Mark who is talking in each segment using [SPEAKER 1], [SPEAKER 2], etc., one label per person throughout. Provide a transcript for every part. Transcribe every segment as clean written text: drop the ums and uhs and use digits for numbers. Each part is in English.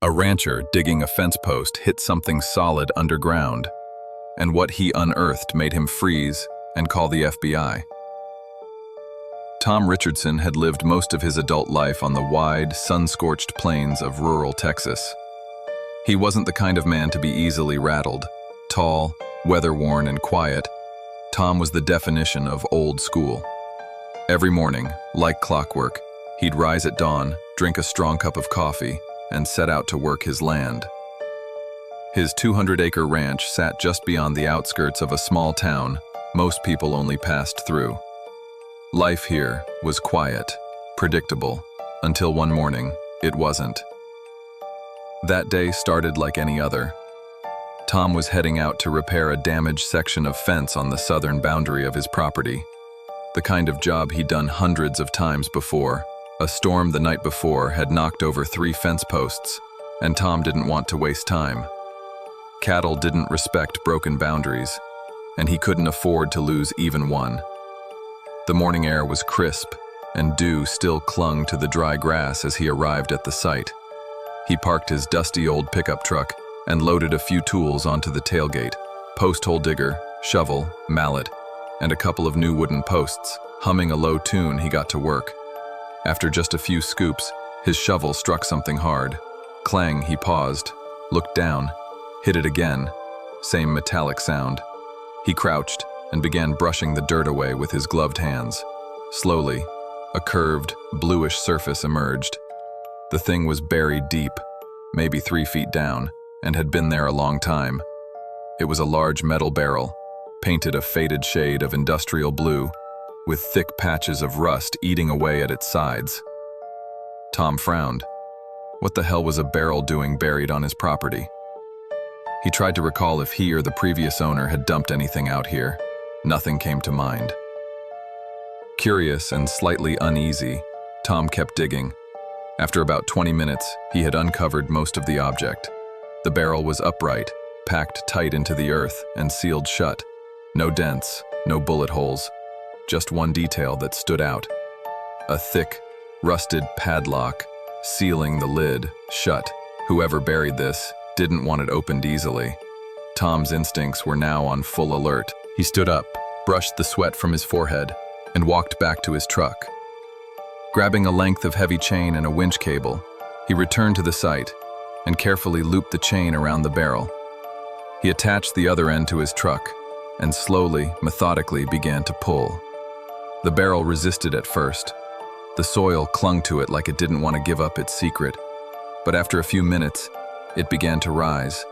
[SPEAKER 1] A rancher digging a fence post hit something solid underground, and what he unearthed made him freeze and call the FBI. Tom Richardson had lived most of his adult life on the wide, sun-scorched plains of rural Texas. He wasn't the kind of man to be easily rattled. Tall, weather-worn, and quiet, Tom was the definition of old school. Every morning, like clockwork, he'd rise at dawn, drink a strong cup of coffee, and set out to work his land. His 200-acre ranch sat just beyond the outskirts of a small town most people only passed through. Life here was quiet, predictable, until one morning, it wasn't. That day started like any other. Tom was heading out to repair a damaged section of fence on the southern boundary of his property. The kind of job he'd done hundreds of times before. A storm the night before had knocked over 3 fence posts, and Tom didn't want to waste time. Cattle didn't respect broken boundaries, and he couldn't afford to lose even one. The morning air was crisp, and dew still clung to the dry grass as he arrived at the site. He parked his dusty old pickup truck and loaded a few tools onto the tailgate: post hole digger, shovel, mallet, and a couple of new wooden posts. Humming a low tune, he got to work. After just a few scoops, his shovel struck something hard. Clang, he paused, looked down, hit it again. Same metallic sound. He crouched and began brushing the dirt away with his gloved hands. Slowly, a curved, bluish surface emerged. The thing was buried deep, maybe 3 feet down, and had been there a long time. It was a large metal barrel, painted a faded shade of industrial blue, with thick patches of rust eating away at its sides. Tom frowned. What the hell was a barrel doing buried on his property? He tried to recall if he or the previous owner had dumped anything out here. Nothing came to mind. Curious and slightly uneasy, Tom kept digging. After about 20 minutes, he had uncovered most of the object. The barrel was upright, packed tight into the earth, and sealed shut. No dents, no bullet holes. Just one detail that stood out: a thick, rusted padlock sealing the lid shut. Whoever buried this didn't want it opened easily. Tom's instincts were now on full alert. He stood up, brushed the sweat from his forehead, and walked back to his truck. Grabbing a length of heavy chain and a winch cable, he returned to the site and carefully looped the chain around the barrel. He attached the other end to his truck and slowly, methodically began to pull. The barrel resisted at first. The soil clung to it like it didn't want to give up its secret. But after a few minutes, it began to rise,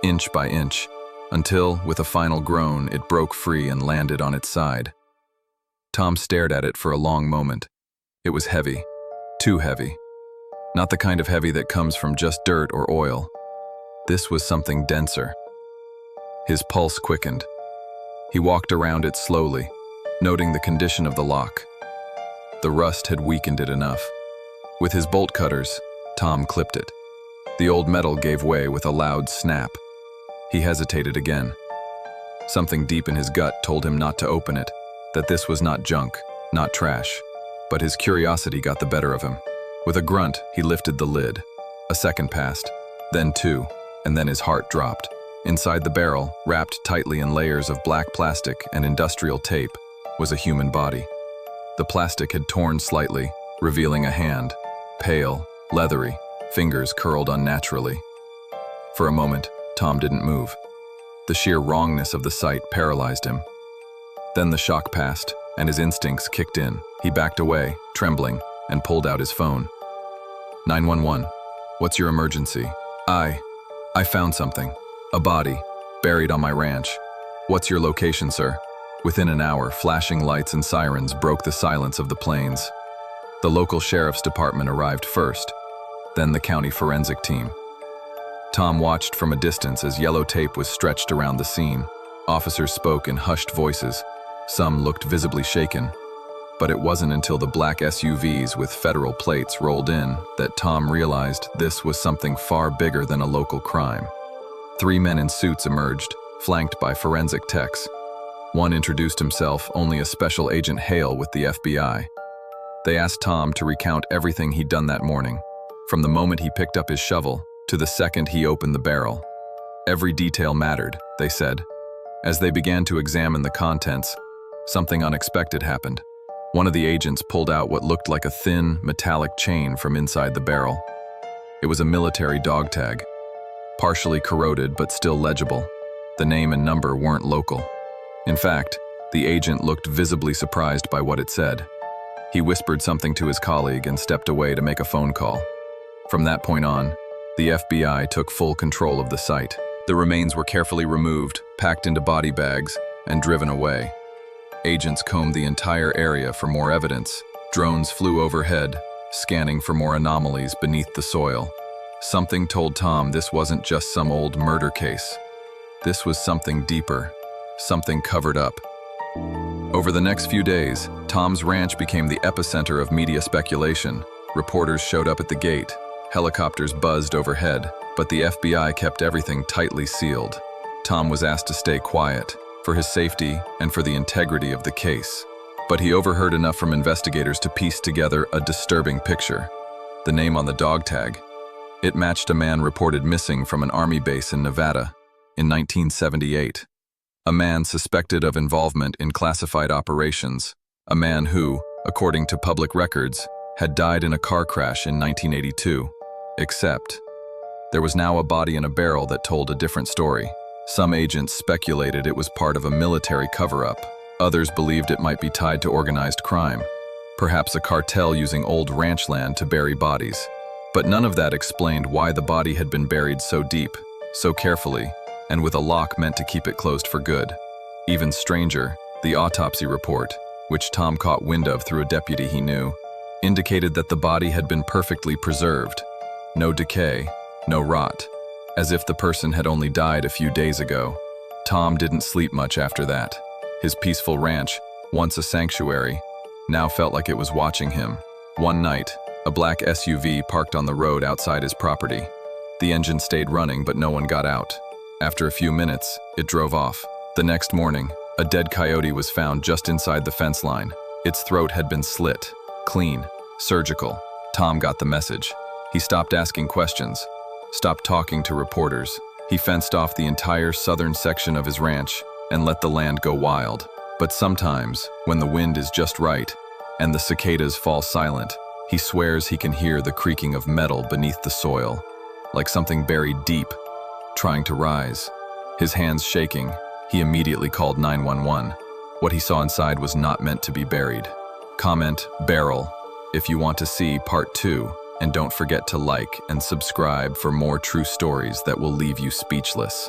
[SPEAKER 1] inch by inch, until, with a final groan, it broke free and landed on its side. Tom stared at it for a long moment. It was heavy, too heavy. Not the kind of heavy that comes from just dirt or oil. This was something denser. His pulse quickened. He walked around it slowly, noting the condition of the lock. The rust had weakened it enough. With his bolt cutters, Tom clipped it. The old metal gave way with a loud snap. He hesitated again. Something deep in his gut told him not to open it, that this was not junk, not trash. But his curiosity got the better of him. With a grunt, he lifted the lid. A second passed, then 2, and then his heart dropped. Inside the barrel, wrapped tightly in layers of black plastic and industrial tape, was a human body. The plastic had torn slightly, revealing a hand, pale, leathery, fingers curled unnaturally. For a moment, Tom didn't move. The sheer wrongness of the sight paralyzed him. Then the shock passed, and his instincts kicked in. He backed away, trembling, and pulled out his phone. 911. What's your emergency? I found something. A body, buried on my ranch. What's your location, sir? Within an hour, flashing lights and sirens broke the silence of the plains. The local sheriff's department arrived first, then the county forensic team. Tom watched from a distance as yellow tape was stretched around the scene. Officers spoke in hushed voices. Some looked visibly shaken. But it wasn't until the black SUVs with federal plates rolled in that Tom realized this was something far bigger than a local crime. 3 men in suits emerged, flanked by forensic techs. One introduced himself, only a Special Agent Hale with the FBI. They asked Tom to recount everything he'd done that morning, from the moment he picked up his shovel to the second he opened the barrel. Every detail mattered, they said. As they began to examine the contents, something unexpected happened. One of the agents pulled out what looked like a thin, metallic chain from inside the barrel. It was a military dog tag, partially corroded but still legible. The name and number weren't local. In fact, the agent looked visibly surprised by what it said. He whispered something to his colleague and stepped away to make a phone call. From that point on, the FBI took full control of the site. The remains were carefully removed, packed into body bags, and driven away. Agents combed the entire area for more evidence. Drones flew overhead, scanning for more anomalies beneath the soil. Something told Tom this wasn't just some old murder case. This was something deeper, something covered up. Over the next few days, Tom's ranch became the epicenter of media speculation. Reporters showed up at the gate, helicopters buzzed overhead, but the FBI kept everything tightly sealed. Tom was asked to stay quiet, for his safety and for the integrity of the case. But he overheard enough from investigators to piece together a disturbing picture. The name on the dog tag. It matched a man reported missing from an army base in Nevada in 1978. A man suspected of involvement in classified operations. A man who, according to public records, had died in a car crash in 1982. Except, there was now a body in a barrel that told a different story. Some agents speculated it was part of a military cover-up. Others believed it might be tied to organized crime, perhaps a cartel using old ranch land to bury bodies. But none of that explained why the body had been buried so deep, so carefully, and with a lock meant to keep it closed for good. Even stranger, the autopsy report, which Tom caught wind of through a deputy he knew, indicated that the body had been perfectly preserved. No decay, no rot, as if the person had only died a few days ago. Tom didn't sleep much after that. His peaceful ranch, once a sanctuary, now felt like it was watching him. One night, a black SUV parked on the road outside his property. The engine stayed running, but no one got out. After a few minutes, it drove off. The next morning, a dead coyote was found just inside the fence line. Its throat had been slit, clean, surgical. Tom got the message. He stopped asking questions, stopped talking to reporters. He fenced off the entire southern section of his ranch and let the land go wild. But sometimes, when the wind is just right and the cicadas fall silent, he swears he can hear the creaking of metal beneath the soil, like something buried deep, trying to rise. His hands shaking, he immediately called 911. What he saw inside was not meant to be buried. Comment "barrel" if you want to see part 2, and don't forget to like and subscribe for more true stories that will leave you speechless.